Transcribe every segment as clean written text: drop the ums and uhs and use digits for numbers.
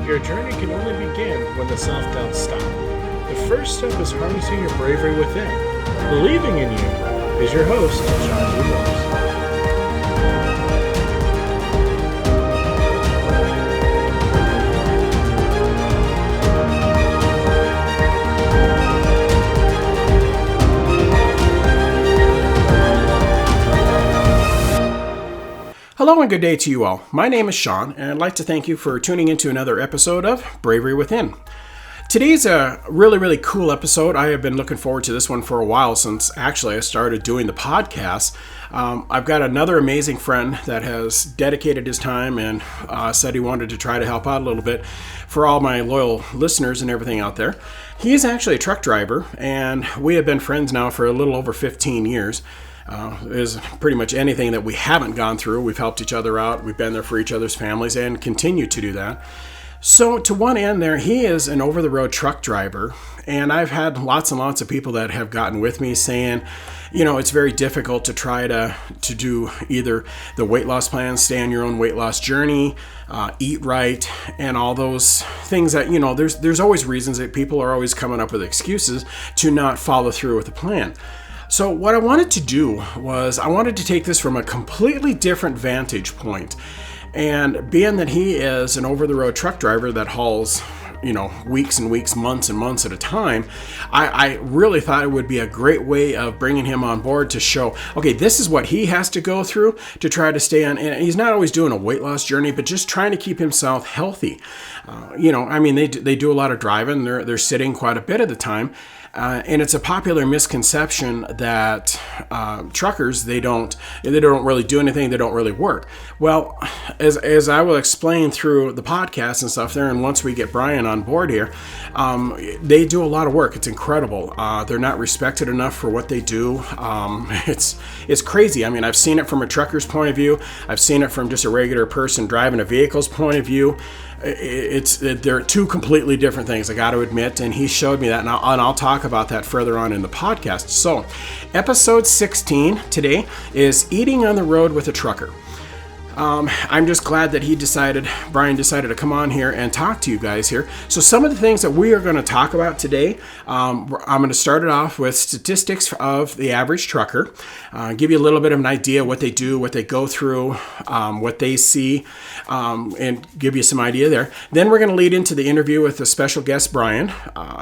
Your journey can only begin when the self-doubts stop. The first step is harnessing your bravery within. Believing in you is your host, John G. Williams. Hello and good day to you all. My name is Sean, and I'd like to thank you for tuning into another episode of Bravery Within. Today's a really cool episode. I have been looking forward to this one for a while since actually I started doing the podcast. I've got another amazing friend that has dedicated his time and said he wanted to try to help out a little bit for all my loyal listeners and everything out there. He is actually a truck driver, and we have been friends now for a little over 15 years. Is pretty much anything that we haven't gone through. We've helped each other out. We've been there for each other's families and continue to do that. So to one end there, he is an over-the-road truck driver, and I've had lots and lots of people that have gotten with me saying, you know, it's very difficult to try to do either the weight loss plan, stay on your own weight loss journey, eat right, and all those things that, you know, there's always reasons that people are always coming up with excuses to not follow through with the plan. So what I wanted to do was I wanted to take this from a completely different vantage point. And being that he is an over-the-road truck driver that hauls, you know, weeks and weeks, months and months at a time, I really thought it would be a great way of bringing him on board to show, okay, this is what he has to go through to try to stay on. And he's not always doing a weight loss journey, but just trying to keep himself healthy. You know, I mean, they do a lot of driving. They're sitting quite a bit of the time. And it's a popular misconception that truckers, they don't really do anything, they don't really work. Well, as I will explain through the podcast and stuff there, and once we get Brian on board here, they do a lot of work. It's incredible. They're not respected enough for what they do. It's crazy. I mean, I've seen it from a trucker's point of view. I've seen it from just a regular person driving a vehicle's point of view. They're two completely different things, I got to admit, and he showed me that, and I'll talk about that further on in the podcast. So, episode 16 today is Eating on the Road with a Trucker. I'm just glad that Brian decided to come on here and talk to you guys here. So some of the things that we are going to talk about today, I'm going to start it off with statistics of the average trucker, give you a little bit of an idea what they do, what they go through, what they see, and give you some idea there. Then we're going to lead into the interview with the special guest, Brian.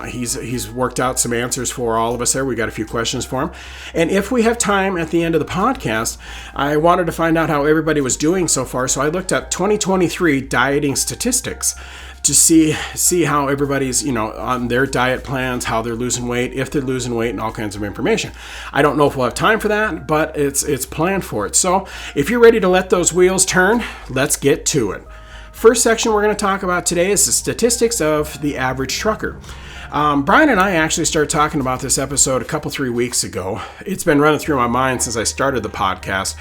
He's worked out some answers for all of us there. We got a few questions for him. And if we have time at the end of the podcast, I wanted to find out how everybody was doing so far, so I looked at 2023 dieting statistics to see how everybody's, you know, on their diet plans, how they're losing weight, if they're losing weight, and all kinds of information. I don't know if we'll have time for that, but it's planned for it. So if you're ready to let those wheels turn, let's get to it. First section we're going to talk about today is the statistics of the average trucker. Brian and I actually started talking about this episode 3 weeks ago. It's been running through my mind since I started the podcast,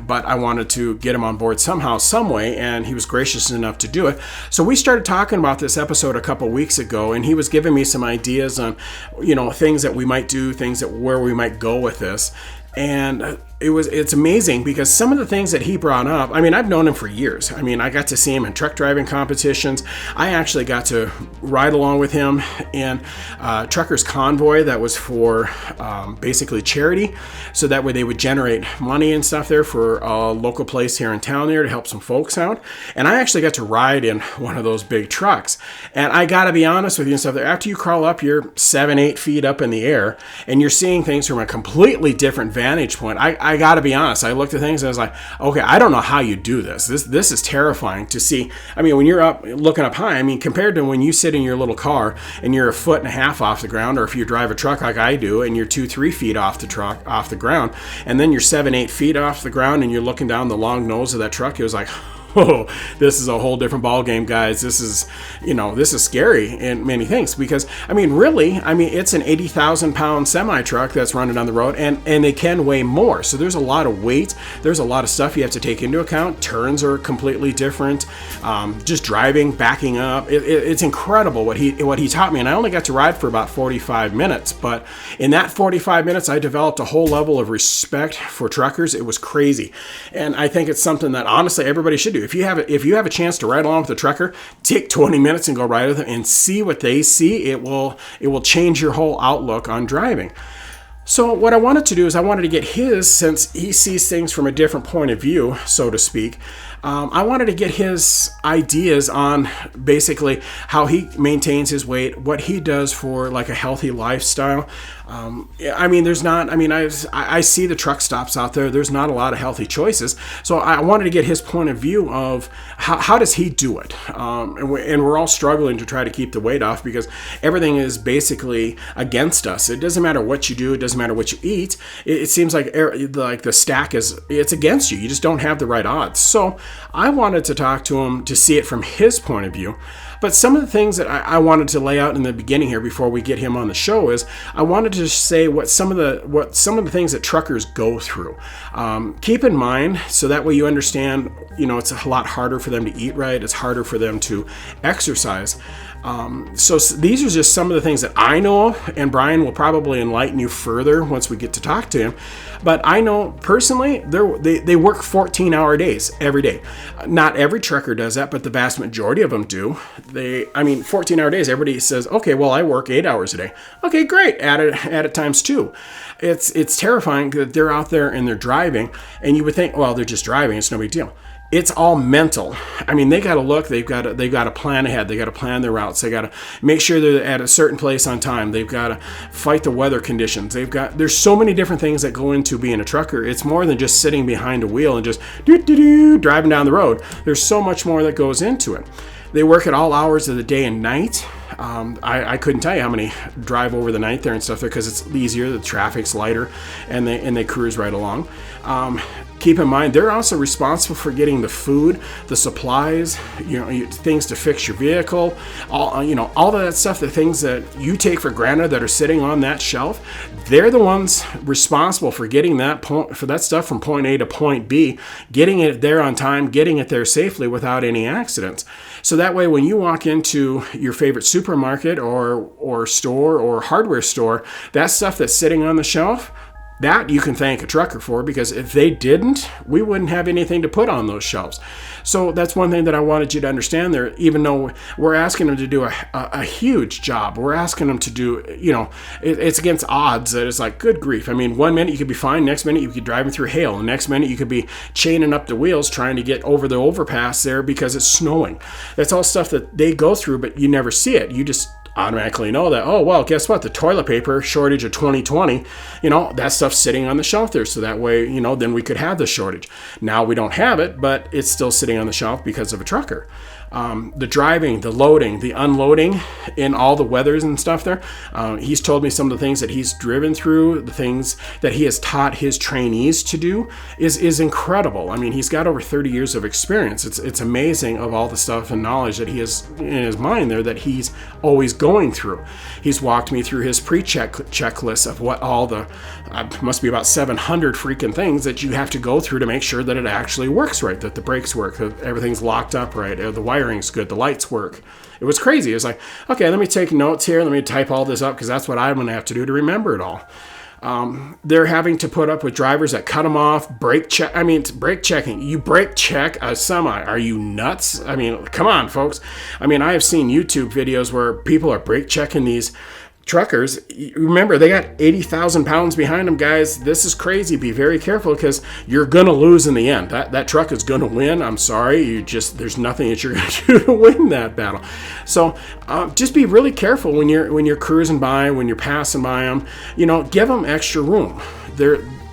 but I wanted to get him on board somehow, some way, and he was gracious enough to do it. So we started talking about this episode a couple weeks ago, and he was giving me some ideas on, you know, things that we might do, where we might go with this. And it's amazing because some of the things that he brought up, I mean, I've known him for years. I mean, I got to see him in truck driving competitions. I actually got to ride along with him in Truckers Convoy that was for basically charity. So that way they would generate money and stuff there for a local place here in town there to help some folks out. And I actually got to ride in one of those big trucks. And I got to be honest with you and stuff there, after you crawl up, you're 7-8 feet up in the air and you're seeing things from a completely different vantage point. I got to be honest. I looked at things and I was like, okay, I don't know how you do this. This is terrifying to see. I mean, when you're up looking up high, I mean, compared to when you sit in your little car and you're 1.5 feet off the ground, or if you drive a truck like I do and you're 2-3 feet off the ground, and then you're 7-8 feet off the ground and you're looking down the long nose of that truck, it was like, oh, this is a whole different ball game, guys. This is scary in many things because, I mean, really, it's an 80,000 pound semi truck that's running on the road and they can weigh more. So there's a lot of weight. There's a lot of stuff you have to take into account. Turns are completely different. Just driving, backing up. It's incredible what he taught me. And I only got to ride for about 45 minutes, but in that 45 minutes, I developed a whole level of respect for truckers. It was crazy. And I think it's something that honestly everybody should do. do. If you have a chance to ride along with a trucker, take 20 minutes and go ride with them and see what they see. It will change your whole outlook on driving. So what I wanted to do is I wanted to get his, since he sees things from a different point of view, so to speak. I wanted to get his ideas on basically how he maintains his weight, what he does for like a healthy lifestyle. I see the truck stops out there. There's not a lot of healthy choices. So I wanted to get his point of view of how does he do it? And we're all struggling to try to keep the weight off because everything is basically against us. It doesn't matter what you do. It doesn't matter what you eat. It seems like the stack it's against you. You just don't have the right odds. So I wanted to talk to him to see it from his point of view. But some of the things that I wanted to lay out in the beginning here before we get him on the show is I wanted to say what some of the things that truckers go through. Keep in mind, so that way you understand, it's a lot harder for them to eat right. It's harder for them to exercise. So these are just some of the things that I know, and Brian will probably enlighten you further once we get to talk to him. But I know personally, they work 14-hour days every day. Not every trucker does that, but the vast majority of them do. 14-hour days, everybody says, okay, well, I work 8 hours a day. Okay, great, add it times 2. It's terrifying that they're out there and they're driving, and you would think, well, they're just driving, it's no big deal. It's all mental. They got to look. They've got to plan ahead. They got to plan their routes. They got to make sure they're at a certain place on time. They've got to fight the weather conditions. There's so many different things that go into being a trucker. It's more than just sitting behind a wheel and just driving down the road. There's so much more that goes into it. They work at all hours of the day and night. I couldn't tell you how many drive over the night there and stuff there because it's easier. The traffic's lighter, and they cruise right along. Keep in mind, they're also responsible for getting the food, the supplies, things to fix your vehicle, all of that stuff, the things that you take for granted that are sitting on that shelf. They're the ones responsible for getting for that stuff from point A to point B, getting it there on time, getting it there safely without any accidents. So that way, when you walk into your favorite supermarket or store or hardware store, that stuff that's sitting on the shelf, that you can thank a trucker for, because if they didn't, we wouldn't have anything to put on those shelves. So that's one thing that I wanted you to understand there. Even though we're asking them to do a huge job, we're asking them to do, it's against odds that it's like, good grief. 1 minute you could be fine, next minute you could be driving through hail, the next minute you could be chaining up the wheels trying to get over the overpass there because it's snowing. That's all stuff that they go through, but you never see it. You just automatically know that, oh, well, guess what? The toilet paper shortage of 2020, that stuff's sitting on the shelf there. So that way, then we could have the shortage. Now we don't have it, but it's still sitting on the shelf because of a trucker. The driving, the loading, the unloading in all the weathers and stuff there. He's told me some of the things that he's driven through, the things that he has taught his trainees to do is incredible. He's got over 30 years of experience. It's amazing of all the stuff and knowledge that he has in his mind there that he's always going through. He's walked me through his pre-check checklist of what all the, must be about 700 freaking things that you have to go through to make sure that it actually works right, that the brakes work, that everything's locked up right, the wiring's good, the lights work. It was crazy. It was like, okay, let me take notes here. Let me type all this up because that's what I'm going to have to do to remember it all. They're having to put up with drivers that cut them off, brake check. It's brake checking. You brake check a semi. Are you nuts? Come on, folks. I have seen YouTube videos where people are brake checking these truckers. Remember, they got 80,000 pounds behind them, guys. This is crazy. Be very careful because you're going to lose in the end. That truck is going to win. I'm sorry. There's nothing that you're going to do to win that battle. So just be really careful when you're cruising by, when you're passing by them. Give them extra room.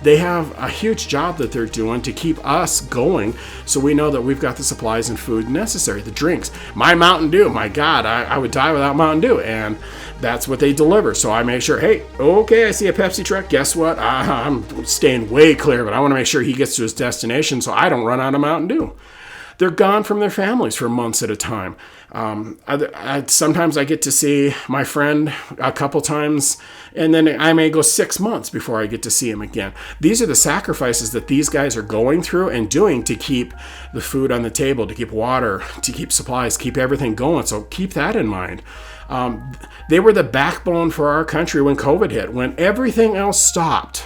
They have a huge job that they're doing to keep us going, so we know that we've got the supplies and food necessary. The drinks. My Mountain Dew. My God, I would die without Mountain Dew. And that's what they deliver. So I make sure, hey, okay, I see a Pepsi truck. Guess what? I'm staying way clear, but I want to make sure he gets to his destination so I don't run out of Mountain Dew. They're gone from their families for months at a time. Sometimes I get to see my friend a couple times, and then I may go 6 months before I get to see him again. These are the sacrifices that these guys are going through and doing to keep the food on the table, to keep water, to keep supplies, keep everything going. So keep that in mind. They were the backbone for our country when COVID hit. When everything else stopped,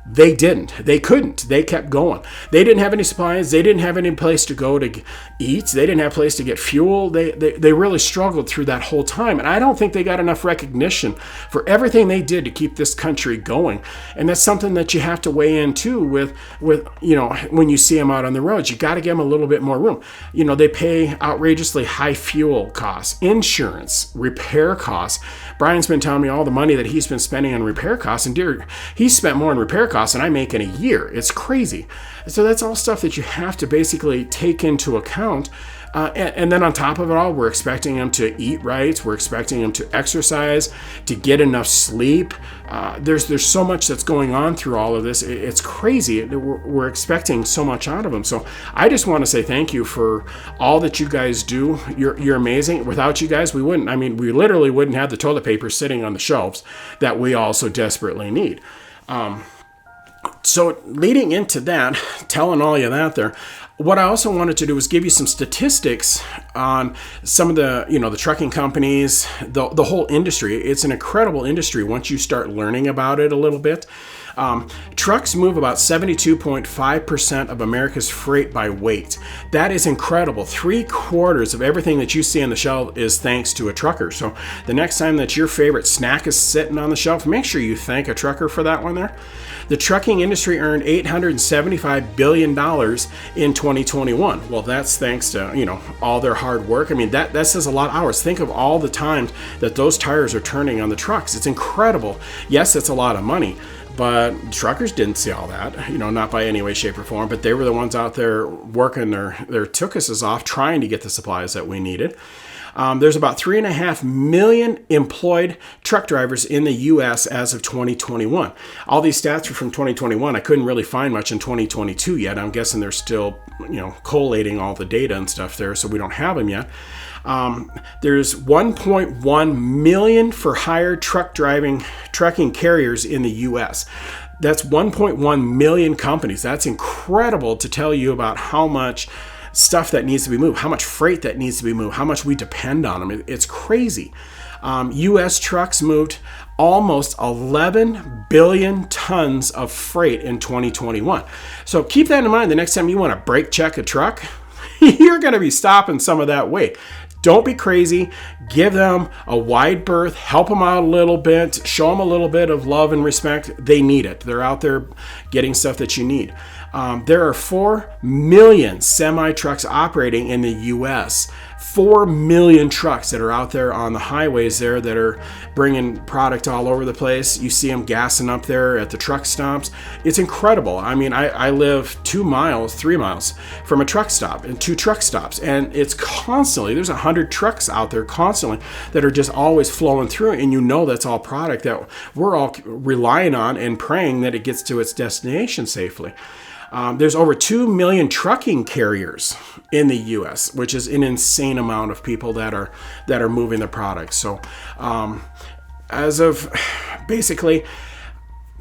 They didn't. They couldn't. They kept going. They didn't have any supplies. They didn't have any place to go to eat. They didn't have a place to get fuel. They really struggled through that whole time. And I don't think they got enough recognition for everything they did to keep this country going. And that's something that you have to weigh in too with when you see them out on the roads. You got to give them a little bit more room. They pay outrageously high fuel costs, insurance, repair costs. Brian's been telling me all the money that he's been spending on repair costs, and he's spent more on repair costs than I make in a year. It's crazy. So that's all stuff that you have to basically take into account. And then on top of it all, we're expecting them to eat right. We're expecting them to exercise, to get enough sleep. There's so much that's going on through all of this. It's crazy. We're expecting so much out of them. So I just want to say thank you for all that you guys do. You're amazing. Without you guys, we literally wouldn't have the toilet paper sitting on the shelves that we all so desperately need. So leading into that, telling all you that there, what I also wanted to do was give you some statistics on some of the, the trucking companies, the whole industry. It's an incredible industry once you start learning about it a little bit. Trucks move about 72.5% of America's freight by weight. That is incredible. 3/4 of everything that you see on the shelf is thanks to a trucker. So the next time that your favorite snack is sitting on the shelf, make sure you thank a trucker for that one there. The trucking industry earned $875 billion in 2021. Well, that's thanks to, all their hard work. I mean, that says a lot of hours. Think of all the times that those tires are turning on the trucks. It's incredible. Yes, it's a lot of money. But truckers didn't see all that, not by any way, shape, or form. But they were the ones out there working their tuchuses off, trying to get the supplies that we needed. There's about 3.5 million employed truck drivers in the U.S. as of 2021. All these stats are from 2021. I couldn't really find much in 2022 yet. I'm guessing they're still, collating all the data and stuff there, so we don't have them yet. There's 1.1 million for hire trucking carriers in the U.S. That's 1.1 million companies. That's incredible to tell you about how much stuff that needs to be moved, how much freight that needs to be moved, how much we depend on them. It's crazy. U.S. trucks moved almost 11 billion tons of freight in 2021. So keep that in mind the next time you want to brake check a truck. You're going to be stopping some of that weight. Don't be crazy. Give them a wide berth. Help them out a little bit. Show them a little bit of love and respect. They need it. They're out there getting stuff that you need. There are 4 million semi-trucks operating in the U.S. 4 million trucks that are out there on the highways there that are bringing product all over the place. You see them gassing up there at the truck stops. It's incredible. I mean, I live 3 miles from a truck stop and 2 truck stops. And it's constantly, there's 100 trucks out there constantly that are just always flowing through. And that's all product that we're all relying on and praying that it gets to its destination safely. There's over 2 million trucking carriers in the U.S., which is an insane amount of people that are moving their products. So, as of basically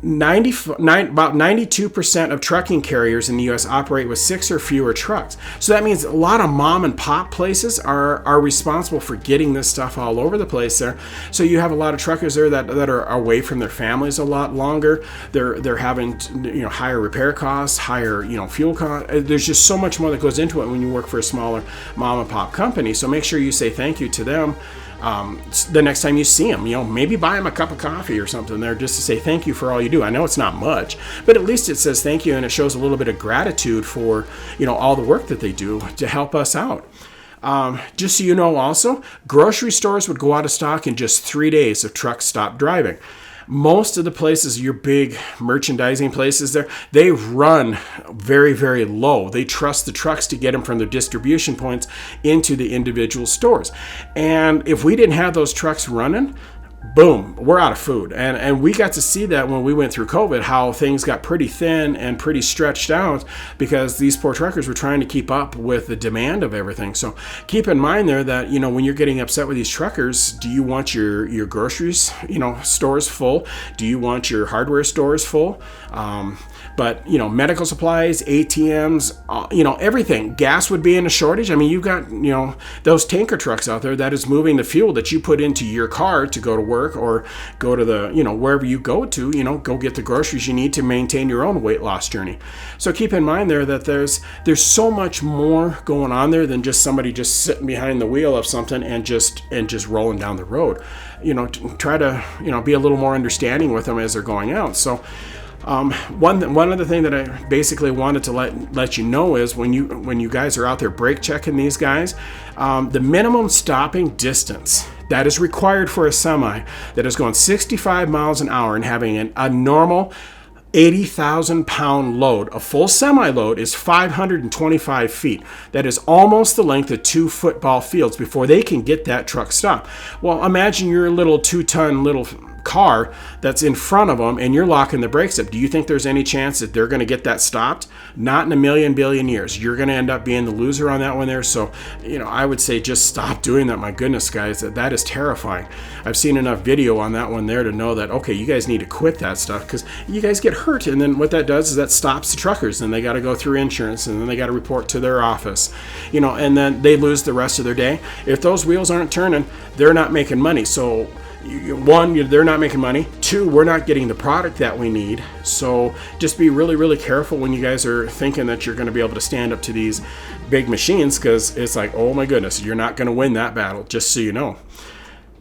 about 92% of trucking carriers in the U.S. operate with 6 or fewer trucks. So that means a lot of mom and pop places are responsible for getting this stuff all over the place there. So you have a lot of truckers there that are away from their families a lot longer. They're having higher repair costs, higher fuel costs. There's just so much more that goes into it when you work for a smaller mom and pop company. So make sure you say thank you to them. The next time you see them, maybe buy them a cup of coffee or something there just to say thank you for all you do. I know it's not much, but at least it says thank you and it shows a little bit of gratitude for, all the work that they do to help us out. Just so you know also, grocery stores would go out of stock in just 3 days if trucks stopped driving. Most of the places, your big merchandising places there, they run very, very low. They trust the trucks to get them from their distribution points into the individual stores. And if we didn't have those trucks running, boom, we're out of food. And we got to see that when we went through COVID, how things got pretty thin and pretty stretched out because these poor truckers were trying to keep up with the demand of everything. So keep in mind there that, when you're getting upset with these truckers, do you want your groceries, stores full? Do you want your hardware stores full? But, medical supplies, ATMs, everything. Gas would be in a shortage. I mean, you've got, those tanker trucks out there that is moving the fuel that you put into your car to go to work or go to the, wherever you go to, go get the groceries you need to maintain your own weight loss journey. So keep in mind there that there's so much more going on there than just somebody just sitting behind the wheel of something and just rolling down the road. Try to, be a little more understanding with them as they're going out. So one other thing that I basically wanted to let you know is when you guys are out there brake checking these guys, the minimum stopping distance that is required for a semi that is going 65 miles an hour and having a normal 80,000 pound load, a full semi load, is 525 feet. That is almost the length of 2 football fields before they can get that truck stopped. Well, imagine your little 2-ton little car that's in front of them and you're locking the brakes up. Do you think there's any chance that they're going to get that stopped? Not in a million billion years. You're going to end up being the loser on that one there. So, I would say just stop doing that. My goodness, guys, that is terrifying. I've seen enough video on that one there to know that, okay, you guys need to quit that stuff because you guys get hurt. And then what that does is that stops the truckers and they got to go through insurance and then they got to report to their office, and then they lose the rest of their day. If those wheels aren't turning, they're not making money. So, one, they're not making money. 2, we're not getting the product that we need. So just be really, really careful when you guys are thinking that you're going to be able to stand up to these big machines, because it's like, oh my goodness, you're not going to win that battle, just so you know.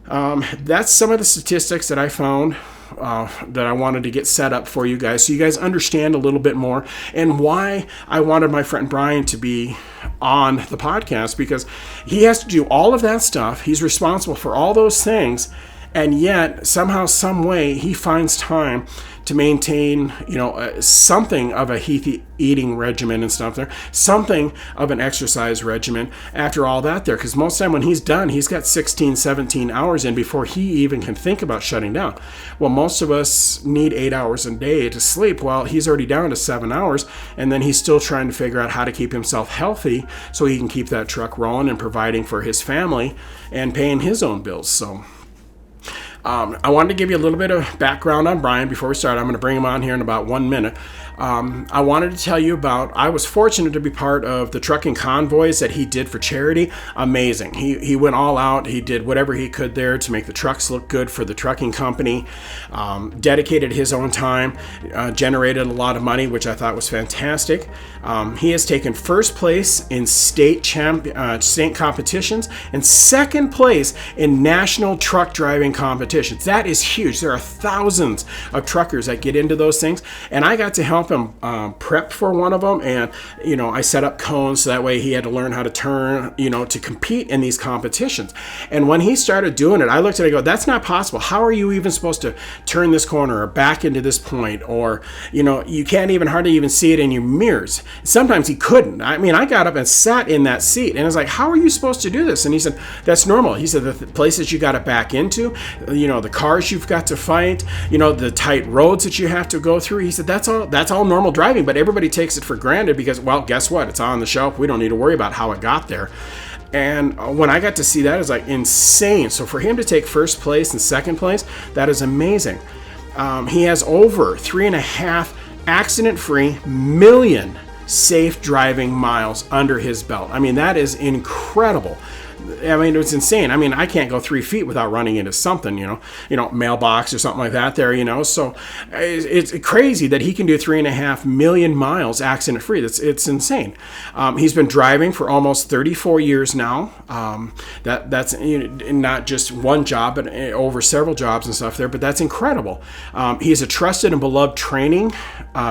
That's some of the statistics that I found that I wanted to get set up for you guys, so you guys understand a little bit more and why I wanted my friend Brian to be on the podcast, because he has to do all of that stuff. He's responsible for all those things. And yet, somehow, some way, he finds time to maintain, something of a healthy eating regimen and stuff there, something of an exercise regimen after all that there. Because most of the time when he's done, he's got 16, 17 hours in before he even can think about shutting down. Well, most of us need 8 hours a day to sleep. Well, he's already down to 7 hours, and then he's still trying to figure out how to keep himself healthy so he can keep that truck rolling and providing for his family and paying his own bills. So I wanted to give you a little bit of background on Brian before we start. I'm going to bring him on here in about 1 minute. I wanted to tell you I was fortunate to be part of the trucking convoys that he did for charity. Amazing. He went all out. He did whatever he could there to make the trucks look good for the trucking company, dedicated his own time, generated a lot of money, which I thought was fantastic. He has taken first place in state competitions and second place in national truck driving competitions. That is huge. There are thousands of truckers that get into those things, and I got to help him prep for one of them, and I set up cones so that way he had to learn how to turn, to compete in these competitions. And when he started doing it, I looked at it and I go, that's not possible. How are you even supposed to turn this corner or back into this point? Or you can't even hardly even see it in your mirrors. Sometimes he couldn't. I mean, I got up and sat in that seat and I was like, how are you supposed to do this? And he said, that's normal. He said, the places you got to back into, the cars you've got to fight, the tight roads that you have to go through. He said, that's all normal driving, but everybody takes it for granted because, well, guess what? It's on the shelf. We don't need to worry about how it got there. And when I got to see that, it was like insane. So for him to take first place and second place, that is amazing. He has over 3.5 accident-free million safe driving miles under his belt. I mean, that is incredible. I mean, it's insane. I mean, I can't go 3 feet without running into something, mailbox or something like that there, So it's crazy that he can do 3.5 million miles accident free. It's insane. He's been driving for almost 34 years now. That's not just one job, but over several jobs and stuff there. But that's incredible. He's a trusted and beloved training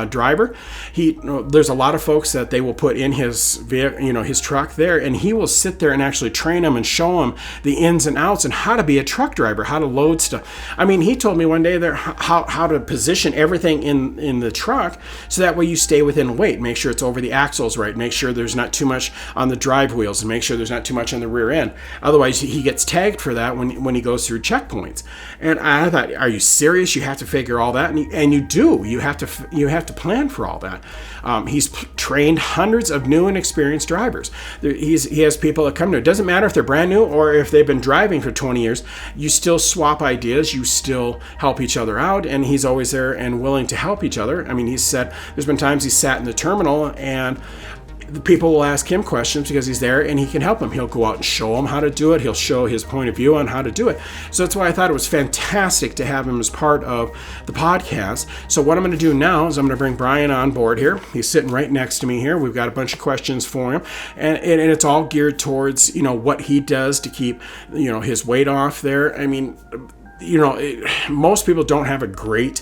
driver. There's a lot of folks that they will put in his his truck there, and he will sit there and actually train them and show them the ins and outs and how to be a truck driver, how to load stuff. I mean, he told me one day there how to position everything in the truck so that way you stay within weight. Make sure it's over the axles right. Make sure there's not too much on the drive wheels, and make sure there's not too much on the rear end. Otherwise, he gets tagged for that when he goes through checkpoints. And I thought, are you serious? You have to figure all that, and you do. You have to plan for all that. He's trained hundreds of new and experienced drivers. He has people that come to it. Doesn't matter matter if they're brand new or if they've been driving for 20 years, you still swap ideas, you still help each other out, and he's always there and willing to help each other. I mean, he said there's been times he sat in the terminal and the people will ask him questions because he's there and he can help them. He'll go out and show them how to do it. He'll show his point of view on how to do it. So that's why I thought it was fantastic to have him as part of the podcast. So what I'm going to do now is I'm going to bring Brian on board here. He's sitting right next to me here. We've got a bunch of questions for him, and it's all geared towards, what he does to keep, his weight off there. I mean, most people don't have a great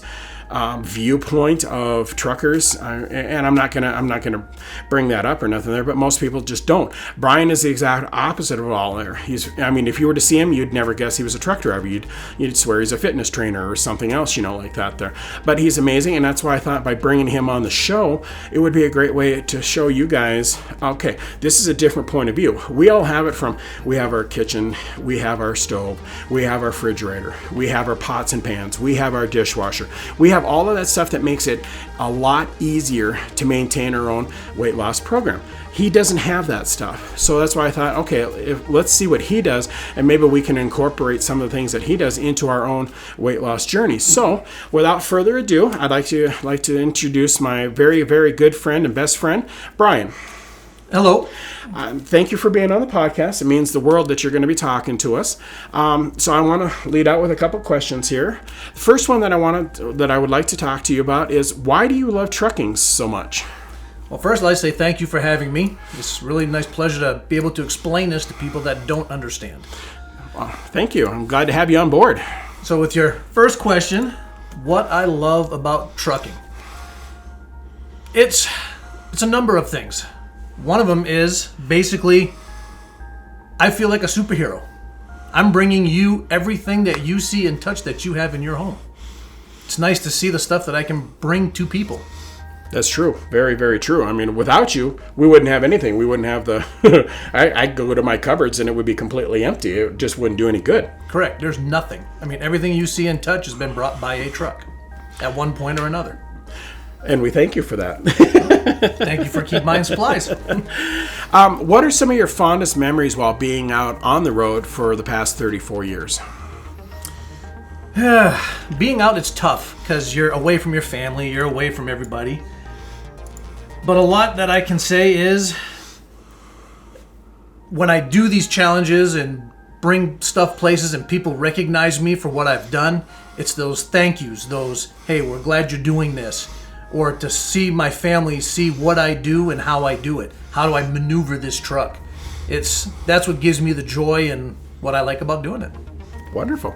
viewpoint of truckers, and I'm not gonna bring that up or nothing there, but most people just don't. Brian is the exact opposite of all there. If you were to see him, you'd never guess he was a truck driver. You'd swear he's a fitness trainer or something else, like that there. But he's amazing, and that's why I thought by bringing him on the show, it would be a great way to show you guys, okay, this is a different point of view. We all have it we have our kitchen, we have our stove, we have our refrigerator, we have our pots and pans, we have our dishwasher, we have all of that stuff that makes it a lot easier to maintain our own weight loss program. He doesn't have that stuff. So that's why I thought, okay, let's see what he does, and maybe we can incorporate some of the things that he does into our own weight loss journey. So without further ado, I'd like to introduce my very, very good friend and best friend, Brian. Hello. Thank you for being on the podcast. It means the world that you're going to be talking to us. So I want to lead out with a couple questions here. The first one that I would like to talk to you about is, why do you love trucking so much? Well, first, I'd like to say thank you for having me. It's really a nice pleasure to be able to explain this to people that don't understand. Well, thank you. I'm glad to have you on board. So with your first question, what I love about trucking. It's a number of things. One of them is basically, I feel like a superhero. I'm bringing you everything that you see and touch that you have in your home. It's nice to see the stuff that I can bring to people. That's true. Very, very true. I mean, without you, we wouldn't have anything. We wouldn't have the... I'd go to my cupboards and it would be completely empty. It just wouldn't do any good. Correct. There's nothing. I mean, everything you see and touch has been brought by a truck at one point or another. And we thank you for that. Thank you for keeping my supplies. What are some of your fondest memories while being out on the road for the past 34 years? Being out, it's tough because you're away from your family, you're away from everybody. But a lot that I can say is, when I do these challenges and bring stuff places and people recognize me for what I've done, it's those thank yous, those, hey, we're glad you're doing this. Or to see my family see what I do and how I do it. How do I maneuver this truck? That's what gives me the joy and what I like about doing it. Wonderful.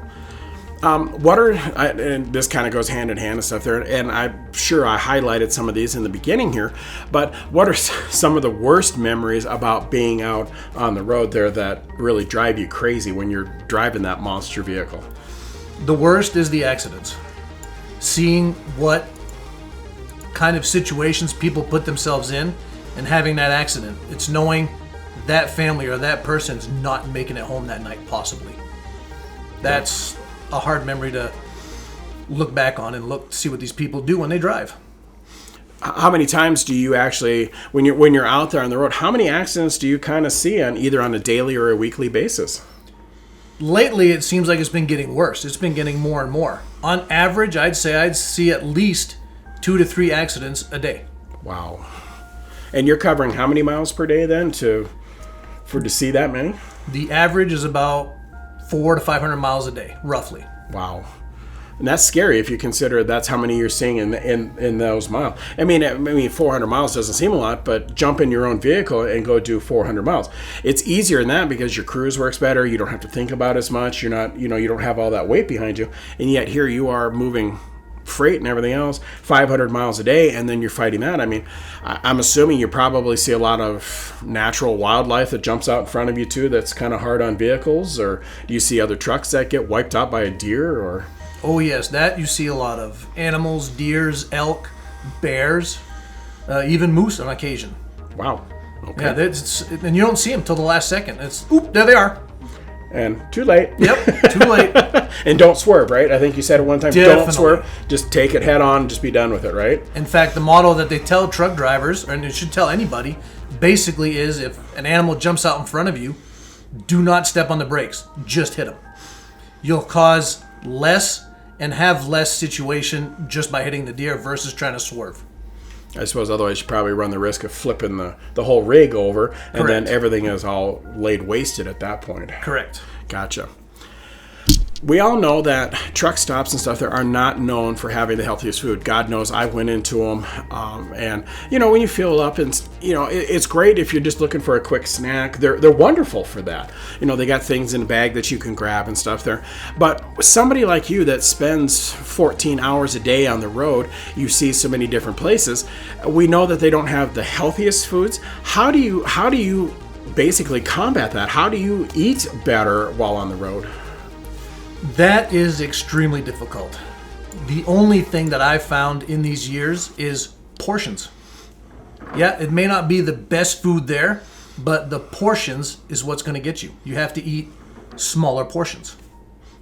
And this kind of goes hand in hand and stuff there, and I'm sure I highlighted some of these in the beginning here, but what are some of the worst memories about being out on the road there that really drive you crazy when you're driving that monster vehicle? The worst is the accidents. Seeing what kind of situations people put themselves in and having that accident. It's knowing that family or that person's not making it home that night, possibly. That's a hard memory to look back on and see what these people do when they drive. How many times do you actually, when you're out there on the road, how many accidents do you kind of see either on a daily or a weekly basis? Lately, it seems like it's been getting worse. It's been getting more and more. On average, I'd say I'd see at least 2 to 3 accidents a day. Wow. And you're covering how many miles per day then to see that many? The average is about 400 to 500 miles a day, roughly. Wow. And that's scary if you consider that's how many you're seeing in those miles. I mean, 400 miles doesn't seem a lot, but jump in your own vehicle and go do 400 miles. It's easier than that because your cruise works better. You don't have to think about as much. You're not, you don't have all that weight behind you. And yet here you are moving freight and everything else 500 miles a day, and then you're fighting that. I mean, I'm assuming you probably see a lot of natural wildlife that jumps out in front of you too that's kind of hard on vehicles, or do you see other trucks that get wiped out by a deer? Or oh yes, that you see a lot of animals, deers, elk, bears, even moose on occasion. Wow. Okay. Yeah, and you don't see them till the last second. It's there they are. And too late. Yep, too late. And don't swerve, right? I think you said it one time. Definitely. Don't swerve. Just take it head on. Just be done with it, right? In fact, the motto that they tell truck drivers, and it should tell anybody, basically is if an animal jumps out in front of you, do not step on the brakes. Just hit them. You'll cause less and have less situation just by hitting the deer versus trying to swerve. I suppose otherwise you probably run the risk of flipping the whole rig over, and Correct. then everything is all laid wasted at that point. Correct. Gotcha. We all know that truck stops and stuff there are not known for having the healthiest food. God knows I went into them, and when you fill up, and it's great if you're just looking for a quick snack. They're wonderful for that. They got things in a bag that you can grab and stuff there. But somebody like you that spends 14 hours a day on the road, you see so many different places. We know that they don't have the healthiest foods. How do you basically combat that? How do you eat better while on the road? That is extremely difficult. The only thing that I've found in these years is portions. Yeah, it may not be the best food there, but the portions is what's going to get you. You have to eat smaller portions.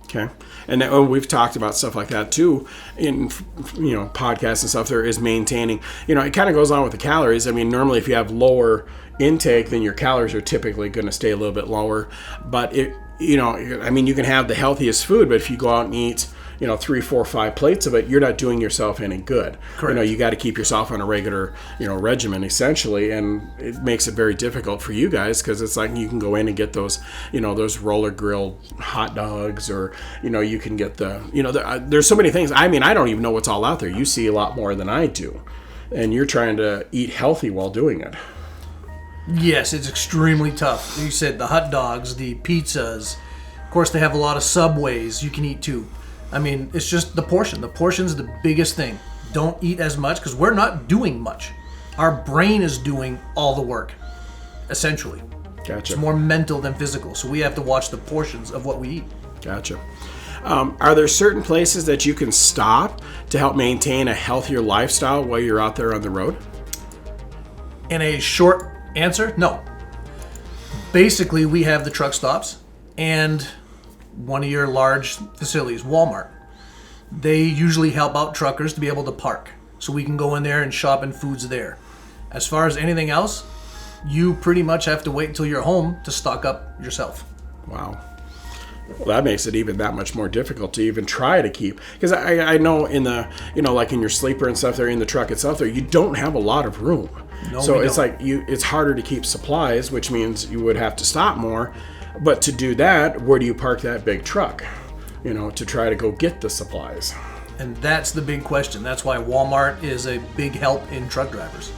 Okay. And we've talked about stuff like that too in podcasts and stuff. There is maintaining, it kind of goes on with the calories. I mean, normally if you have lower intake, then your calories are typically going to stay a little bit lower. But you can have the healthiest food, but if you go out and eat 3, 4, 5 plates of it, you're not doing yourself any good. Correct. You got to keep yourself on a regular regimen essentially, and it makes it very difficult for you guys because it's like you can go in and get those those roller grilled hot dogs, or you can get there's so many things. I mean, I don't even know what's all out there. You see a lot more than I do, and you're trying to eat healthy while doing it. Yes, it's extremely tough. You said the hot dogs, the pizzas. Of course, they have a lot of Subways you can eat too. I mean, it's just the portion. The portion's the biggest thing. Don't eat as much because we're not doing much. Our brain is doing all the work, essentially. Gotcha. It's more mental than physical, so we have to watch the portions of what we eat. Gotcha. Are there certain places that you can stop to help maintain a healthier lifestyle while you're out there on the road? In a short answer, no. Basically, we have the truck stops and one of your large facilities, Walmart. They usually help out truckers to be able to park, so we can go in there and shop and foods there. As far as anything else, you pretty much have to wait until you're home to stock up yourself. Wow. Well, that makes it even that much more difficult to even try to keep, because I know in the like in your sleeper and stuff there in the truck itself there, you don't have a lot of room. No, so we it's don't. it's harder to keep supplies, which means you would have to stop more. But to do that, where do you park that big truck? To try to go get the supplies. And that's the big question. That's why Walmart is a big help in truck drivers.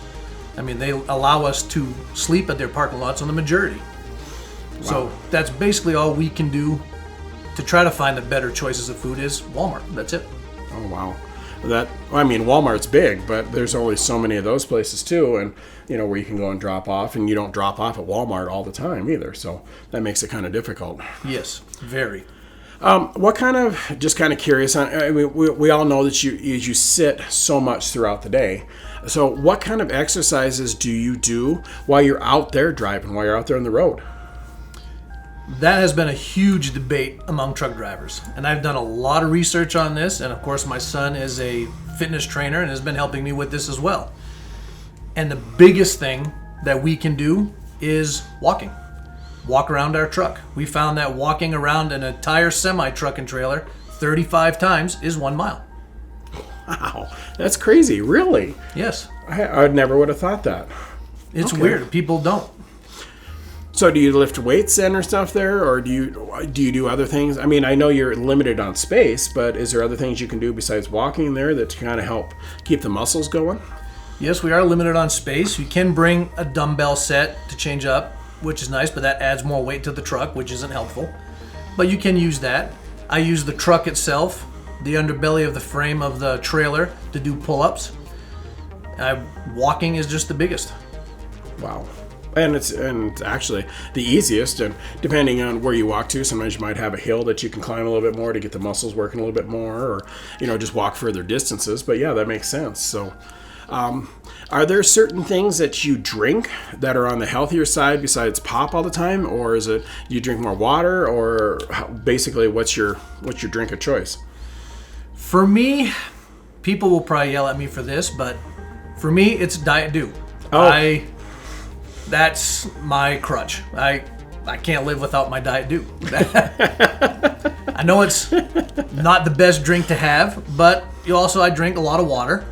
I mean, they allow us to sleep at their parking lots on the majority. Wow. So that's basically all we can do to try to find the better choices of food is Walmart. That's it. Oh, wow. Walmart's big, but there's only so many of those places too, and where you can go and drop off, and you don't drop off at Walmart all the time either, so that makes it kind of difficult. Yes, very. What kind of, just kind of curious, we all know that you sit so much throughout the day, so what kind of exercises do you do while you're out there driving, while you're out there on the road? That has been a huge debate among truck drivers, and I've done a lot of research on this, and of course my son is a fitness trainer and has been helping me with this as well. And the biggest thing that we can do is walking. Walk around our truck. We found that walking around an entire semi-truck and trailer 35 times is 1 mile. Wow, that's crazy, really? Yes. I never would have thought that. It's Okay. weird. People don't. So do you lift weights then or stuff there, or do you do other things? I mean, I know you're limited on space, but is there other things you can do besides walking there that kind of help keep the muscles going? Yes, we are limited on space. You can bring a dumbbell set to change up, which is nice, but that adds more weight to the truck, which isn't helpful. But you can use that. I use the truck itself, the underbelly of the frame of the trailer to do pull-ups. Walking is just the biggest. Wow. And it's actually the easiest, and depending on where you walk to, sometimes you might have a hill that you can climb a little bit more to get the muscles working a little bit more, or just walk further distances. But yeah, that makes sense. So are there certain things that you drink that are on the healthier side besides pop all the time, or is it you drink more water, or basically what's your drink of choice? For me, people will probably yell at me for this, but for me, it's Diet Dew. Oh. That's my crutch. I can't live without my Diet Dew. I know it's not the best drink to have, but I drink a lot of water.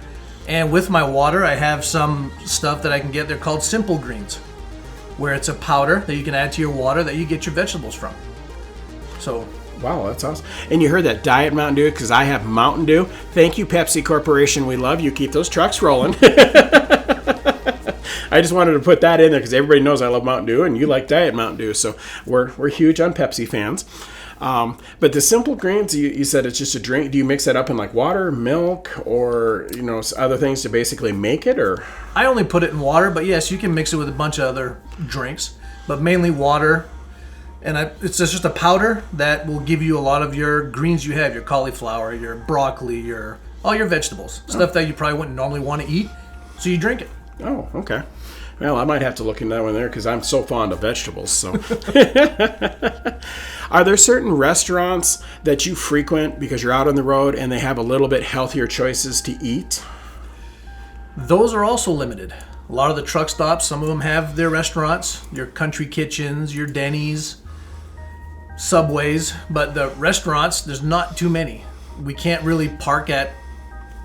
And with my water, I have some stuff that I can get. They're called Simple Greens, where it's a powder that you can add to your water that you get your vegetables from. So, wow, that's awesome. And you heard that Diet Mountain Dew, because I have Mountain Dew. Thank you, Pepsi Corporation. We love you. Keep those trucks rolling. I just wanted to put that in there because everybody knows I love Mountain Dew, and you like Diet Mountain Dew. So we're huge on Pepsi fans. But the Simple Greens, you said it's just a drink. Do you mix that up in like water, milk, or other things to basically make it? Or I only put it in water, but yes, you can mix it with a bunch of other drinks, but mainly water. And it's just a powder that will give you a lot of your greens you have, your cauliflower, your broccoli, all your vegetables, stuff that you probably wouldn't normally want to eat. So you drink it. Oh, okay. Well, I might have to look into that one there because I'm so fond of vegetables. So, are there certain restaurants that you frequent because you're out on the road and they have a little bit healthier choices to eat? Those are also limited. A lot of the truck stops, some of them have their restaurants, your country kitchens, your Denny's, Subways, but the restaurants, there's not too many. We can't really park at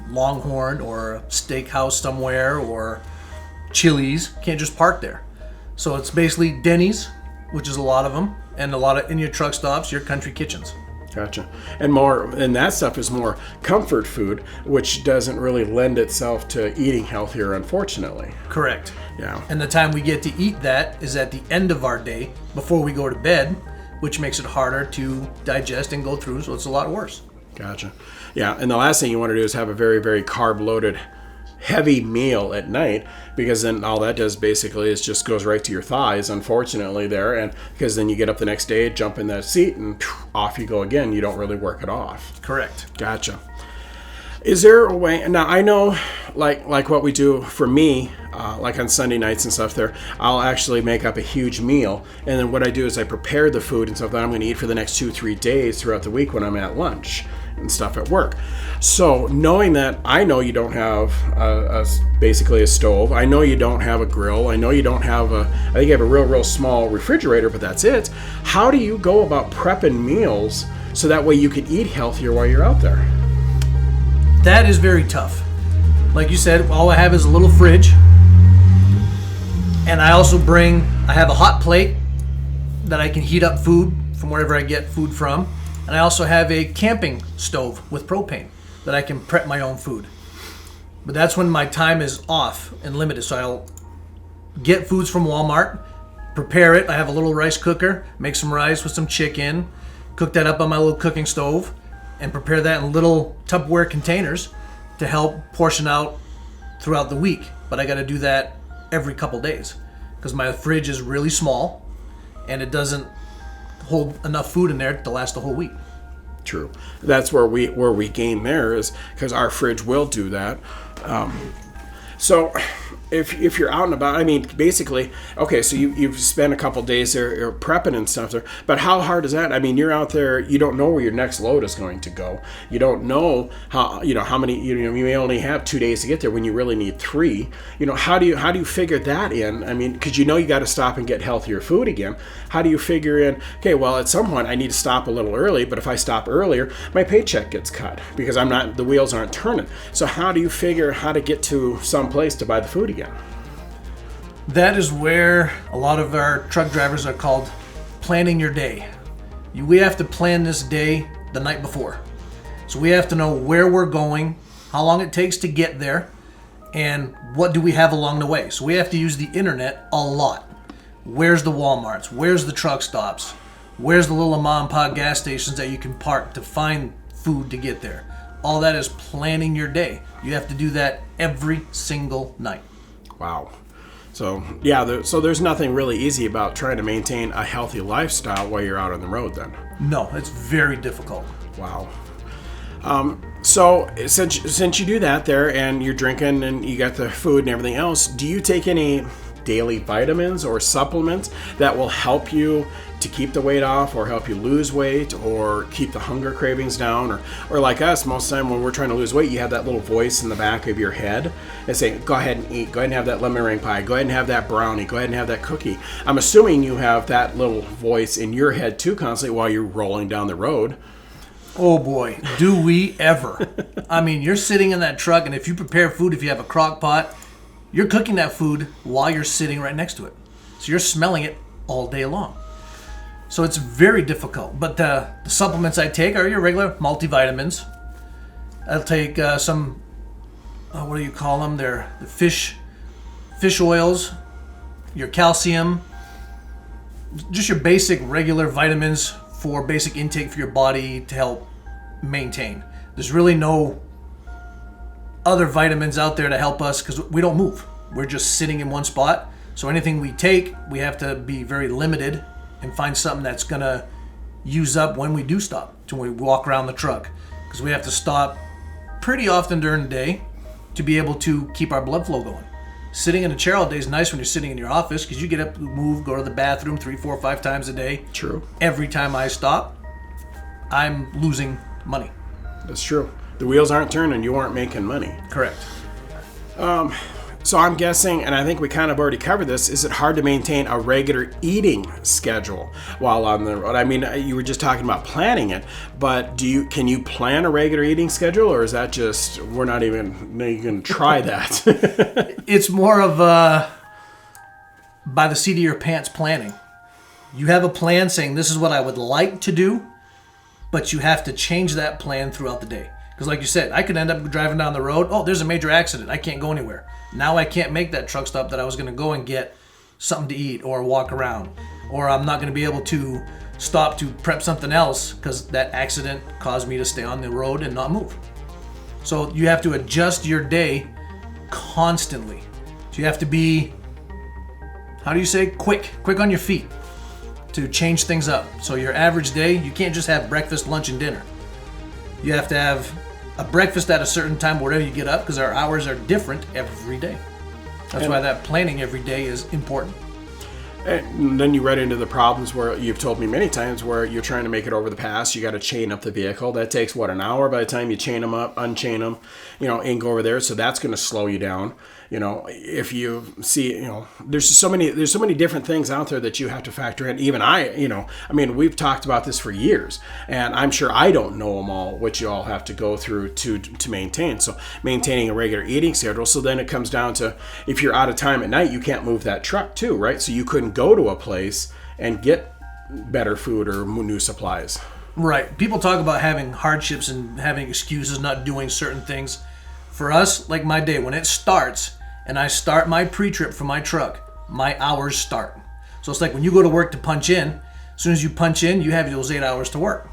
Longhorn or a steakhouse somewhere or Chili's. Can't just park there. So it's basically Denny's, which is a lot of them, and a lot of in your truck stops, your country kitchens. Gotcha. And that stuff is more comfort food, which doesn't really lend itself to eating healthier, unfortunately. Correct. Yeah. And the time we get to eat that is at the end of our day before we go to bed, which makes it harder to digest and go through, so it's a lot worse. Gotcha. Yeah, and the last thing you want to do is have a very, very carb-loaded, heavy meal at night, because then all that does basically is just goes right to your thighs, unfortunately, there, and because then you get up the next day, jump in that seat, and off you go again. You don't really work it off. Correct. Gotcha. Is there a way? Now I know, like what we do for me, like on Sunday nights and stuff. There, I'll actually make up a huge meal, and then what I do is I prepare the food and stuff that I'm going to eat for the next 2-3 days throughout the week when I'm at lunch and stuff at work. So knowing that, I know you don't have basically a stove. I know you don't have a grill. I know you don't have I think you have a real small refrigerator, but that's it. How do you go about prepping meals so that way you can eat healthier while you're out there? That is very tough. Like you said, all I have is a little fridge. And I have a hot plate that I can heat up food from wherever I get food from. And I also have a camping stove with propane that I can prep my own food. But that's when my time is off and limited. So I'll get foods from Walmart, prepare it. I have a little rice cooker, make some rice with some chicken, cook that up on my little cooking stove, and prepare that in little Tupperware containers to help portion out throughout the week. But I got to do that every couple days because my fridge is really small and it doesn't hold enough food in there to last the whole week. True. That's where we gain there is because our fridge will do that. So if you're out and about, I mean, basically, okay, so you've spent a couple days there prepping and stuff there, but how hard is that? I mean, you're out there, you don't know where your next load is going to go. You don't know how many, you may only have 2 days to get there when you really need 3. How do you figure that in? I mean, because you got to stop and get healthier food again. How do you figure in, okay, well, at some point I need to stop a little early, but if I stop earlier, my paycheck gets cut because the wheels aren't turning. So how do you figure how to get to some place to buy the food again? That is where a lot of our truck drivers are called planning your day. We have to plan this day the night before. So we have to know where we're going, how long it takes to get there, and what do we have along the way. So we have to use the internet a lot. Where's the Walmarts? Where's the truck stops? Where's the little mom and pop gas stations that you can park to find food to get there? All that is planning your day. You have to do that every single night. Wow. So, yeah, so there's nothing really easy about trying to maintain a healthy lifestyle while you're out on the road then? No, it's very difficult. Wow. So since you do that there and you're drinking and you got the food and everything else, do you take any daily vitamins or supplements that will help you to keep the weight off or help you lose weight or keep the hunger cravings down, or like us, most of the time when we're trying to lose weight, you have that little voice in the back of your head and say, go ahead and eat, go ahead and have that lemon meringue pie, go ahead and have that brownie, go ahead and have that cookie. I'm assuming you have that little voice in your head too constantly while you're rolling down the road. Oh boy, do we ever. I mean, you're sitting in that truck, and if you prepare food, if you have a crock pot, you're cooking that food while you're sitting right next to it. So you're smelling it all day long. So it's very difficult. But the supplements I take are your regular multivitamins. I'll take some, what do you call them? They're the fish oils, your calcium, just your basic regular vitamins for basic intake for your body to help maintain. There's really no other vitamins out there to help us because we don't move. We're just sitting in one spot. So anything we take, we have to be very limited and find something that's going to use up when we do stop, when we walk around the truck. Because we have to stop pretty often during the day to be able to keep our blood flow going. Sitting in a chair all day is nice when you're sitting in your office because you get up, move, go to the bathroom 3, 4, 5 times a day. True. Every time I stop, I'm losing money. That's true. The wheels aren't turning, you aren't making money. Correct. So I'm guessing, and I think we kind of already covered this, is it hard to maintain a regular eating schedule while on the road? I mean, you were just talking about planning it, but can you plan a regular eating schedule, or is that just, we're not even going to try that? It's more of by the seat of your pants planning. You have a plan saying this is what I would like to do, but you have to change that plan throughout the day. Because like you said, I could end up driving down the road. Oh, there's a major accident. I can't go anywhere. Now I can't make that truck stop that I was going to go and get something to eat or walk around. Or I'm not going to be able to stop to prep something else because that accident caused me to stay on the road and not move. So you have to adjust your day constantly. So you have to be, how do you say, quick on your feet to change things up. So your average day, you can't just have breakfast, lunch, and dinner. You have to have a breakfast at a certain time wherever you get up because our hours are different every day. That's why that planning every day is important. And then you run into the problems where you've told me many times where you're trying to make it over the pass. You got to chain up the vehicle. That takes, an hour by the time you chain them up, unchain them, and go over there. So that's going to slow you down. If you see, there's so many different things out there that you have to factor in. Even we've talked about this for years, and I'm sure I don't know them all, what you all have to go through to maintain. So maintaining a regular eating schedule. So then it comes down to, if you're out of time at night, you can't move that truck too, right? So you couldn't go to a place and get better food or new supplies. Right. People talk about having hardships and having excuses, not doing certain things. For us, like my day, when it starts and I start my pre-trip for my truck, my hours start. So it's like when you go to work to punch in, as soon as you punch in, you have those 8 hours to work.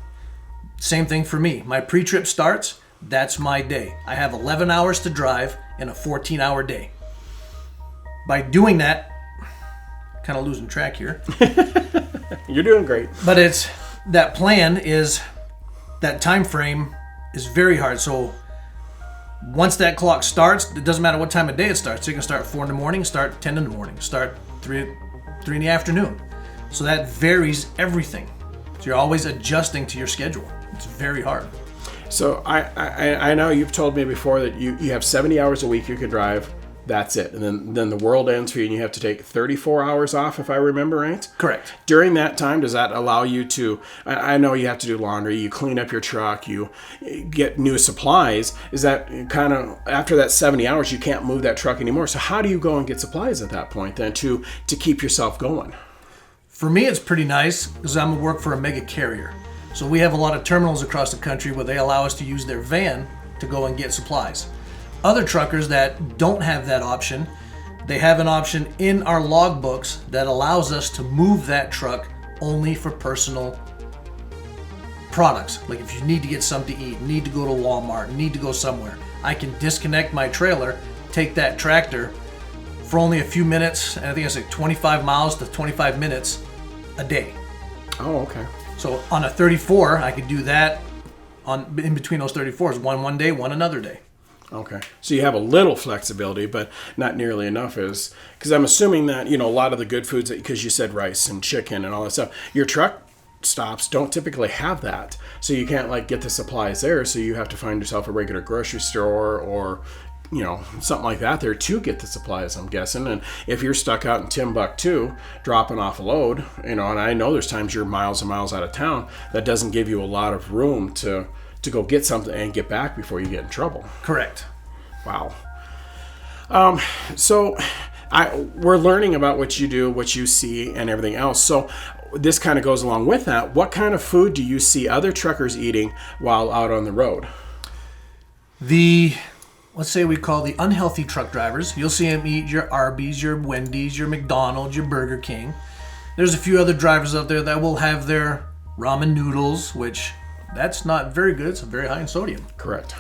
Same thing for me. My pre-trip starts, that's my day. I have 11 hours to drive in a 14-hour day. By doing that, kind of losing track here. You're doing great. But it's that plan is, that time frame is very hard. So once that clock starts, it doesn't matter what time of day it starts. You can start 4 in the morning, start 10 in the morning, start 3 in the afternoon. So that varies everything. So you're always adjusting to your schedule. It's very hard. So I know you've told me before that you have 70 hours a week you can drive. That's it. And then the world ends for you and you have to take 34 hours off, if I remember right? Correct. During that time, does that allow you to, I know you have to do laundry, you clean up your truck, you get new supplies. Is that kind of, after that 70 hours, you can't move that truck anymore. So how do you go and get supplies at that point then to keep yourself going? For me, it's pretty nice because I'm work for a mega carrier. So we have a lot of terminals across the country where they allow us to use their van to go and get supplies. Other truckers that don't have that option, they have an option in our logbooks that allows us to move that truck only for personal products. Like if you need to get something to eat, need to go to Walmart, need to go somewhere, I can disconnect my trailer, take that tractor for only a few minutes, and I think it's like 25 miles to 25 minutes a day. Oh, okay. So on a 34, I could do that in between those 34s, one day, one another day. Okay. So you have a little flexibility, but not nearly enough as, because I'm assuming that, a lot of the good foods, because you said rice and chicken and all that stuff, your truck stops don't typically have that. So you can't like get the supplies there. So you have to find yourself a regular grocery store or, something like that there to get the supplies, I'm guessing. And if you're stuck out in Timbuktu dropping off a load, and I know there's times you're miles and miles out of town, that doesn't give you a lot of room to go get something and get back before you get in trouble. Correct. Wow. So we're learning about what you do, what you see, and everything else. So this kind of goes along with that. What kind of food do you see other truckers eating while out on the road? Let's say we call the unhealthy truck drivers. You'll see them eat your Arby's, your Wendy's, your McDonald's, your Burger King. There's a few other drivers out there that will have their ramen noodles, which that's not very good. It's very high in sodium. Correct.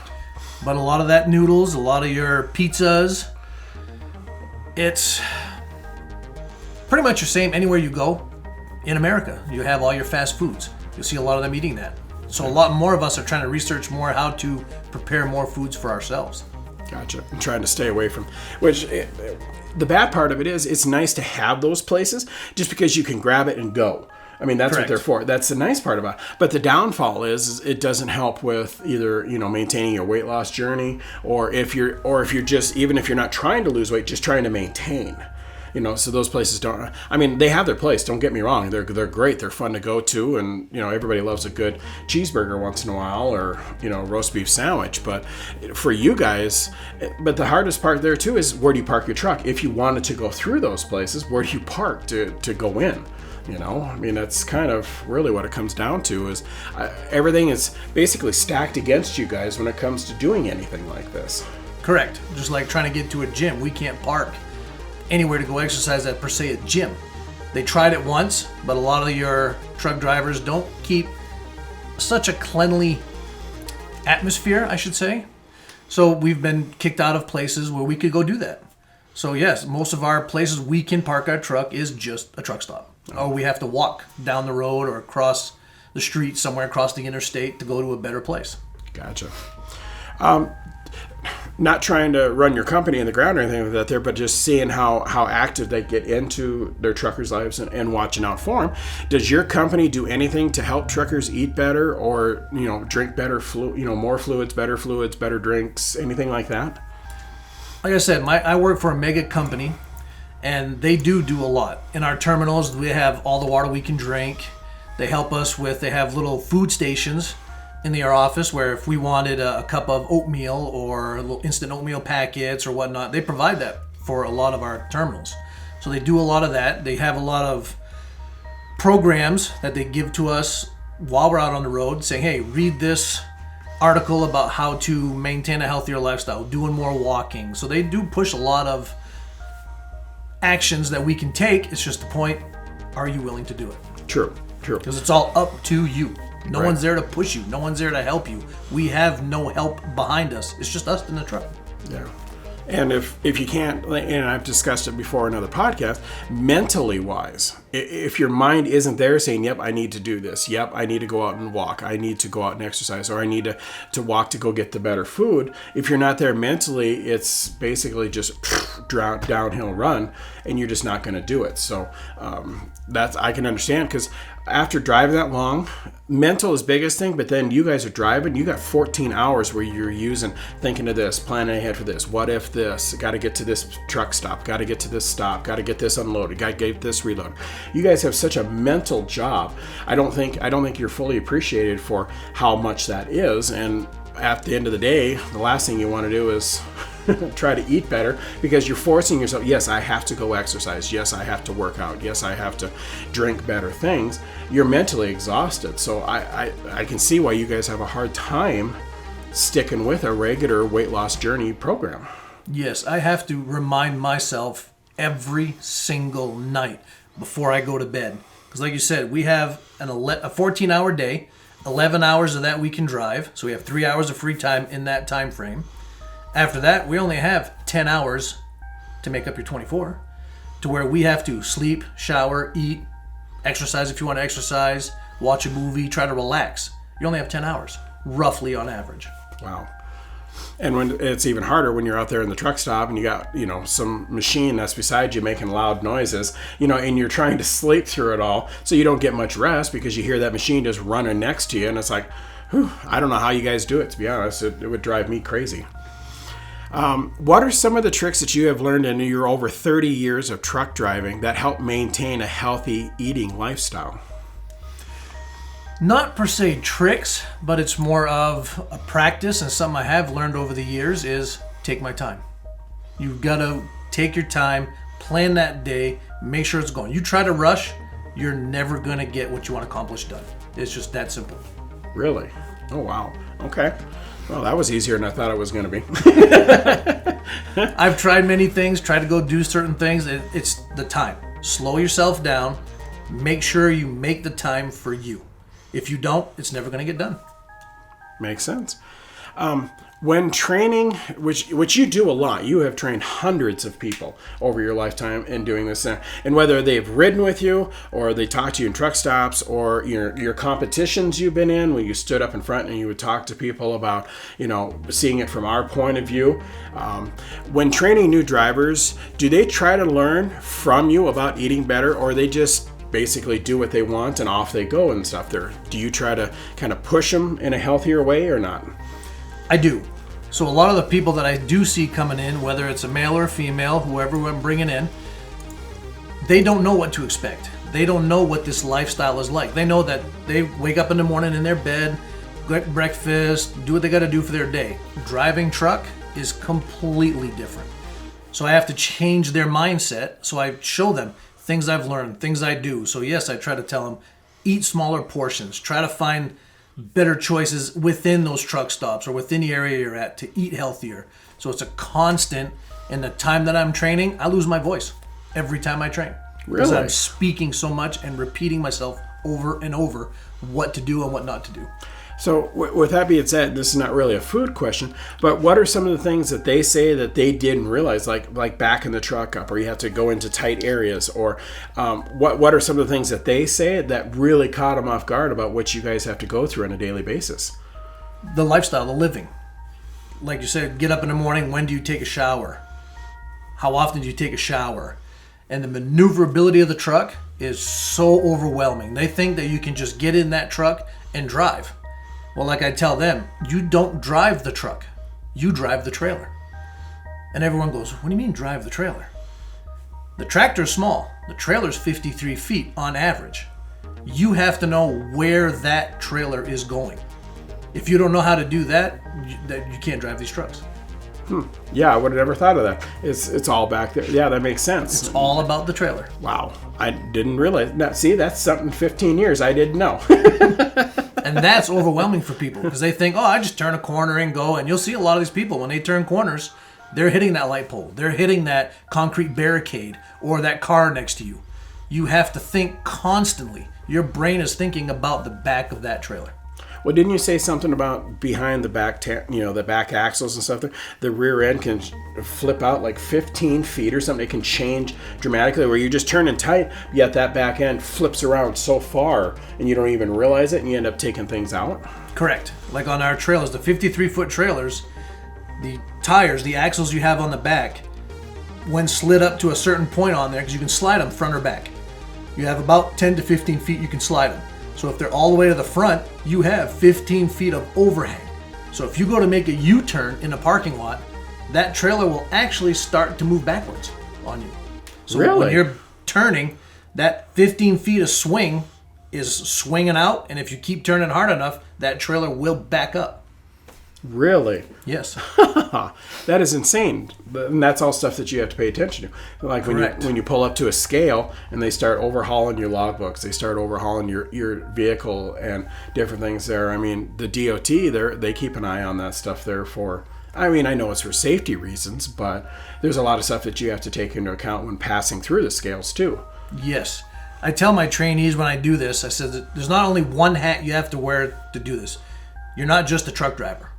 But a lot of that noodles, a lot of your pizzas, it's pretty much the same anywhere you go in America. You have all your fast foods. You'll see a lot of them eating that. So a lot more of us are trying to research more how to prepare more foods for ourselves. Gotcha. I'm trying to stay away from, the bad part of it is it's nice to have those places just because you can grab it and go. I mean, that's Correct. what they're for. That's the nice part about it. But the downfall is it doesn't help with either, maintaining your weight loss journey, or if you're just, even if you're not trying to lose weight, just trying to maintain. So those places don't, they have their place, don't get me wrong. They're great. They're fun to go to, and, everybody loves a good cheeseburger once in a while, or, roast beef sandwich. But for you guys, but the hardest part there too is, where do you park your truck? If you wanted to go through those places, where do you park to go in? That's kind of really what it comes down to, is everything is basically stacked against you guys when it comes to doing anything like this. Correct. Just like trying to get to a gym. We can't park anywhere to go exercise at per se a gym. They tried it once, but a lot of your truck drivers don't keep such a cleanly atmosphere, I should say. So we've been kicked out of places where we could go do that. So yes, most of our places we can park our truck is just a truck stop. Or we have to walk down the road or across the street somewhere, across the interstate, to go to a better place. Gotcha. Not trying to run your company in the ground or anything like that there, but just seeing how active they get into their truckers' lives and watching out for them. Does your company do anything to help truckers eat better, or, drink better, more fluids, better drinks, anything like that? Like I said, I work for a mega company, and they do a lot. In our terminals, we have all the water we can drink. They help us they have little food stations in our office where if we wanted a cup of oatmeal or little instant oatmeal packets or whatnot, they provide that for a lot of our terminals. So they do a lot of that. They have a lot of programs that they give to us while we're out on the road, saying, hey, read this article about how to maintain a healthier lifestyle, doing more walking. So they do push a lot of actions that we can take. It's just the point, are you willing to do it? True. Because it's all up to you. No Right. one's there to push you. No one's there to help you. We have no help behind us. It's just us in the truck. Yeah. And if you can't, and I've discussed it before in another podcast, mentally wise, if your mind isn't there saying, yep, I need to do this. Yep, I need to go out and walk. I need to go out and exercise, or I need to walk to go get the better food. If you're not there mentally, it's basically just downhill run, and you're just not going to do it. So I can understand, because after driving that long, mental is biggest thing, but then you guys are driving, you got 14 hours where you're thinking of this, planning ahead for this, what if this, got to get to this truck stop, got to get to this stop, got to get this unloaded, got to get this reload. You guys have such a mental job. I don't think you're fully appreciated for how much that is. And at the end of the day, the last thing you want to do is try to eat better, because you're forcing yourself. Yes, I have to go exercise. Yes, I have to work out. Yes, I have to drink better things. You're mentally exhausted. So I can see why you guys have a hard time sticking with a regular weight loss journey program. Yes, I have to remind myself every single night before I go to bed. Because like you said, we have a 14-hour day. 11 hours of that we can drive. So we have 3 hours of free time in that time frame. After that, we only have 10 hours to make up your 24, to where we have to sleep, shower, eat, exercise if you want to exercise, watch a movie, try to relax. You only have 10 hours, roughly on average. Wow. And when it's even harder when you're out there in the truck stop and you got, some machine that's beside you making loud noises, and you're trying to sleep through it all, so you don't get much rest because you hear that machine just running next to you, and it's like, whew, I don't know how you guys do it, to be honest. It would drive me crazy. What are some of the tricks that you have learned in your over 30 years of truck driving that help maintain a healthy eating lifestyle? Not per se tricks, but it's more of a practice, and something I have learned over the years is take my time. You've got to take your time, plan that day, make sure it's going. You try to rush, you're never going to get what you want accomplished done. It's just that simple. Really? Oh, wow. Okay. Well, that was easier than I thought it was going to be. I've tried many things, tried to go do certain things. It's the time. Slow yourself down. Make sure you make the time for you. If you don't, it's never going to get done. Makes sense. When training, which you do a lot, you have trained hundreds of people over your lifetime in doing this. And whether they've ridden with you or they talked to you in truck stops or your competitions you've been in, when you stood up in front and you would talk to people about, seeing it from our point of view. When training new drivers, do they try to learn from you about eating better, or they just basically do what they want and off they go and stuff there? Do you try to kind of push them in a healthier way or not? I do. So a lot of the people that I do see coming in, whether it's a male or a female, whoever I'm bringing in, they don't know what to expect. They don't know what this lifestyle is like. They know that they wake up in the morning in their bed, get breakfast, do what they got to do for their day. Driving truck is completely different. So I have to change their mindset. So I show them things I've learned, things I do. So yes, I try to tell them, eat smaller portions. Try to find better choices within those truck stops or within the area you're at to eat healthier. So it's a constant. In the time that I'm training, I lose my voice every time I train. Because Really? I'm speaking so much and repeating myself over and over what to do and what not to do. So with that being said, this is not really a food question, but what are some of the things that they say that they didn't realize, like backing the truck up, or you have to go into tight areas, or what are some of the things that they say that really caught them off guard about what you guys have to go through on a daily basis? The lifestyle, the living. Like you said, get up in the morning, when do you take a shower? How often do you take a shower? And the maneuverability of the truck is so overwhelming. They think that you can just get in that truck and drive. Well, like I tell them, you don't drive the truck, you drive the trailer. And everyone goes, what do you mean drive the trailer? The tractor's small, the trailer's 53 feet on average. You have to know where that trailer is going. If you don't know how to do that, you can't drive these trucks. Yeah, I would have never thought of that. It's all back there. Yeah, that makes sense. It's all about the trailer. Wow, I didn't realize. Now, see, that's something 15 years I didn't know. And that's overwhelming for people because they think, I just turn a corner and go. And you'll see a lot of these people, when they turn corners, they're hitting that light pole. They're hitting that concrete barricade or that car next to you. You have to think constantly. Your brain is thinking about the back of that trailer. Well, didn't you say something about behind the back, the back axles and stuff there? The rear end can flip out like 15 feet or something. It can change dramatically where you're just turning tight, yet that back end flips around so far and you don't even realize it and you end up taking things out? Correct. Like on our trailers, the 53-foot trailers, the tires, the axles you have on the back, when slid up to a certain point on there, because you can slide them front or back. You have about 10 to 15 feet you can slide them. So if they're all the way to the front, you have 15 feet of overhang. So if you go to make a U-turn in a parking lot, that trailer will actually start to move backwards on you. So Really? when you're turning, that 15 feet of swing is swinging out, and if you keep turning hard enough, that trailer will back up. Really? Yes. That is insane. And that's all stuff that you have to pay attention to. Like when you pull up to a scale and they start overhauling your logbooks, they start overhauling your vehicle and different things there. I mean, the DOT, they keep an eye on that stuff there for, I mean, I know it's for safety reasons, but there's a lot of stuff that you have to take into account when passing through the scales too. Yes. I tell my trainees when I do this, I said that there's not only one hat you have to wear to do this. You're not just a truck driver.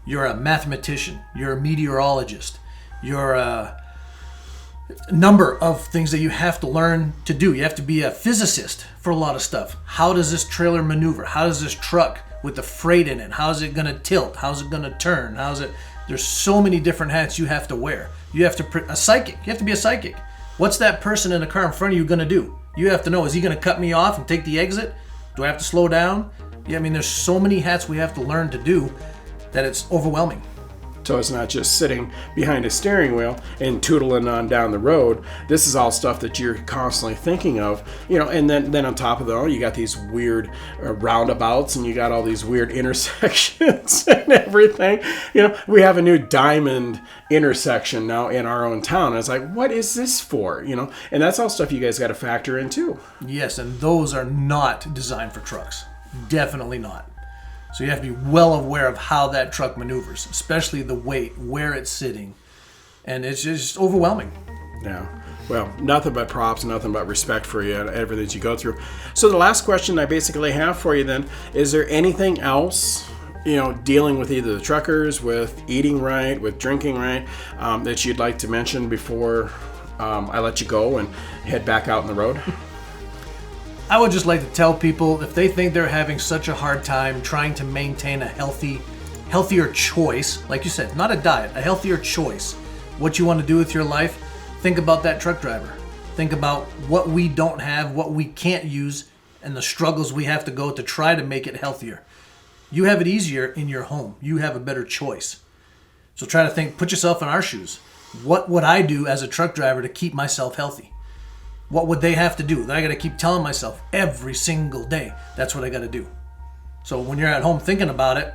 You're a mathematician. You're a meteorologist. You're a number of things that you have to learn to do. You have to be a physicist for a lot of stuff. How does this trailer maneuver? How does this truck with the freight in it, how is it going to tilt? How's it going to turn? There's so many different hats you have to wear. You have to a psychic. You have to be a psychic. What's that person in the car in front of you going to do? You have to know, is he going to cut me off and take the exit? Do I have to slow down? Yeah, I mean, there's so many hats we have to learn to do that it's overwhelming. So it's not just sitting behind a steering wheel and tootling on down the road. This is all stuff that you're constantly thinking of, and then on top of it all, you got these weird roundabouts, and you got all these weird intersections and everything. We have a new diamond intersection now in our own town. And it's like, what is this for? And that's all stuff you guys got to factor in too. Yes, and those are not designed for trucks. Definitely not. So you have to be well aware of how that truck maneuvers, especially the weight, where it's sitting. And it's just overwhelming. Yeah. Well, nothing but props, nothing but respect for you and everything that you go through. So the last question I basically have for you then, is there anything else, dealing with either the truckers, with eating right, with drinking right, that you'd like to mention before I let you go and head back out on the road? I would just like to tell people, if they think they're having such a hard time trying to maintain a healthier choice, like you said, not a diet, a healthier choice, what you want to do with your life, think about that truck driver. Think about what we don't have, what we can't use, and the struggles we have to go to try to make it healthier. You have it easier in your home. You have a better choice. So try to think, put yourself in our shoes. What would I do as a truck driver to keep myself healthy? What would they have to do? I got to keep telling myself every single day, that's what I got to do. So when you're at home thinking about it,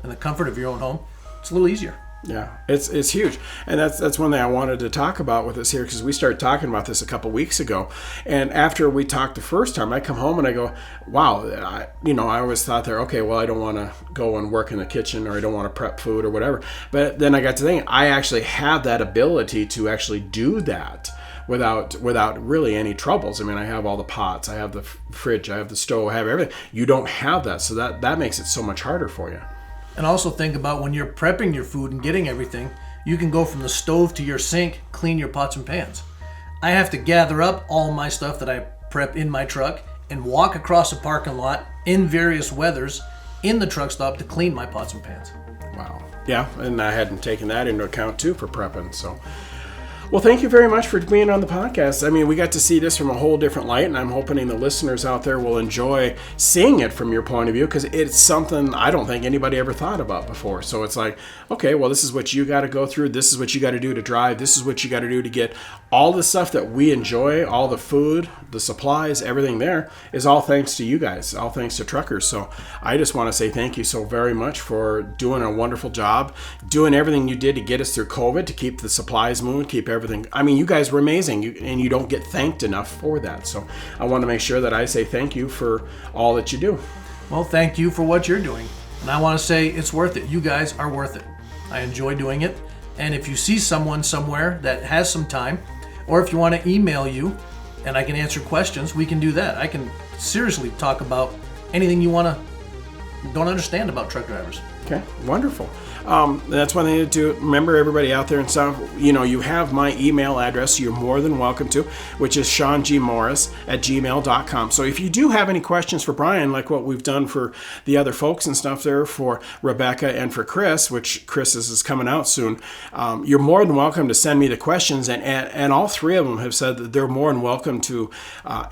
in the comfort of your own home, it's a little easier. Yeah, it's huge. And that's one thing I wanted to talk about with us here, because we started talking about this a couple weeks ago. And after we talked the first time, I come home and I go, wow, I always thought there, okay, well, I don't want to go and work in the kitchen, or I don't want to prep food or whatever. But then I got to think, I actually have that ability to actually do that without really any troubles. I mean, I have all the pots, I have the fridge, I have the stove, I have everything. You don't have that, so that makes it so much harder for you. And also think about when you're prepping your food and getting everything, you can go from the stove to your sink, clean your pots and pans. I have to gather up all my stuff that I prep in my truck and walk across a parking lot in various weathers in the truck stop to clean my pots and pans. Wow. Yeah, and I hadn't taken that into account too for prepping, so... Well, thank you very much for being on the podcast. I mean, we got to see this from a whole different light, and I'm hoping the listeners out there will enjoy seeing it from your point of view, because it's something I don't think anybody ever thought about before. So it's like, okay, well, this is what you got to go through. This is what you got to do to drive. This is what you got to do to get all the stuff that we enjoy, all the food, the supplies, everything there is all thanks to you guys, all thanks to truckers. So I just want to say thank you so very much for doing a wonderful job, doing everything you did to get us through COVID, to keep the supplies moving, keep everything. I mean, you guys were amazing, and you don't get thanked enough for that. So I want to make sure that I say thank you for all that you do. Well, thank you for what you're doing. And I want to say it's worth it. You guys are worth it. I enjoy doing it. And if you see someone somewhere that has some time, or if you want to email you and I can answer questions, we can do that. I can seriously talk about anything you don't understand about truck drivers. Okay, wonderful. That's one thing to do. Remember, everybody out there and stuff, you have my email address you're more than welcome to, which is SeanGMorris@gmail.com. So if you do have any questions for Brian, like what we've done for the other folks and stuff there, for Rebecca and for Chris, which Chris is coming out soon, you're more than welcome to send me the questions. And all three of them have said that they're more than welcome to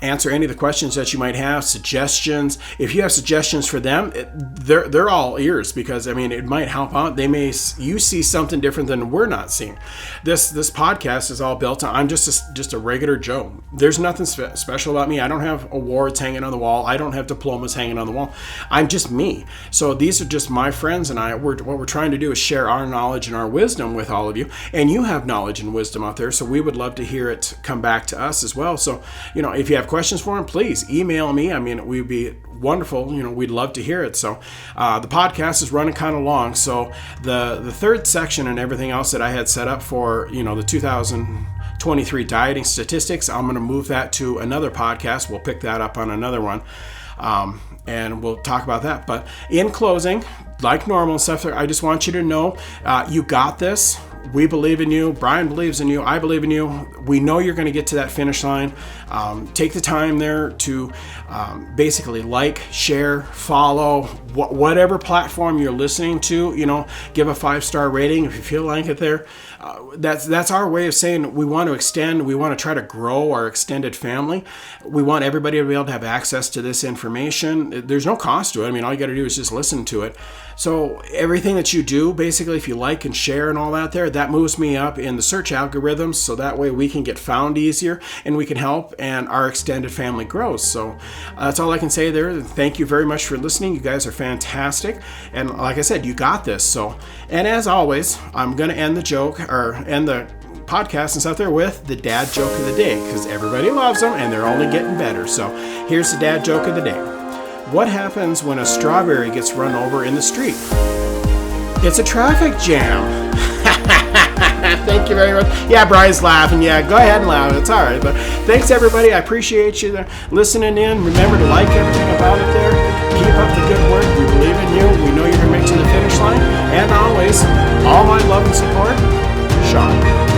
answer any of the questions that you might have, suggestions. If you have suggestions for them, they're all ears, because, I mean, it might help out. You see something different than we're not seeing. This podcast is all built on, I'm just a regular Joe. There's nothing special about me. I don't have awards hanging on the wall. I don't have diplomas hanging on the wall. I'm just me. So these are just my friends and I. What we're trying to do is share our knowledge and our wisdom with all of you. And you have knowledge and wisdom out there, so we would love to hear it come back to us as well. So, if you have questions for them, please email me. I mean, we'd be wonderful. We'd love to hear it. So the podcast is running kind of long. So the third section and everything else that I had set up for, the 2023 dieting statistics, I'm going to move that to another podcast. We'll pick that up on another one. And we'll talk about that. But in closing, like normal and stuff, I just want you to know, you got this. We believe in you. Brian believes in you. I believe in you. We know you're going to get to that finish line. Take the time there to basically like, share, follow, whatever platform you're listening to. Give a 5-star rating if you feel like it there. That's our way of saying we want to extend, we want to try to grow our extended family. We want everybody to be able to have access to this information. There's no cost to it. I mean, all you got to do is just listen to it. So everything that you do, basically, if you like and share and all that there, that moves me up in the search algorithms, so that way we can get found easier and we can help and our extended family grows. So that's all I can say there. Thank you very much for listening. You guys are fantastic. And like I said, you got this. So, and as always, I'm going to end the podcast and stuff there with the dad joke of the day, because everybody loves them and they're only getting better. So here's the dad joke of the day. What happens when a strawberry gets run over in the street? It's a traffic jam. Thank you very much. Yeah, Brian's laughing. Yeah, go ahead and laugh. It's all right. But thanks, everybody. I appreciate you listening in. Remember to like everything about it there. Keep up the good work. We believe in you. We know you're going to make it to the finish line. And always, all my love and support, Sean.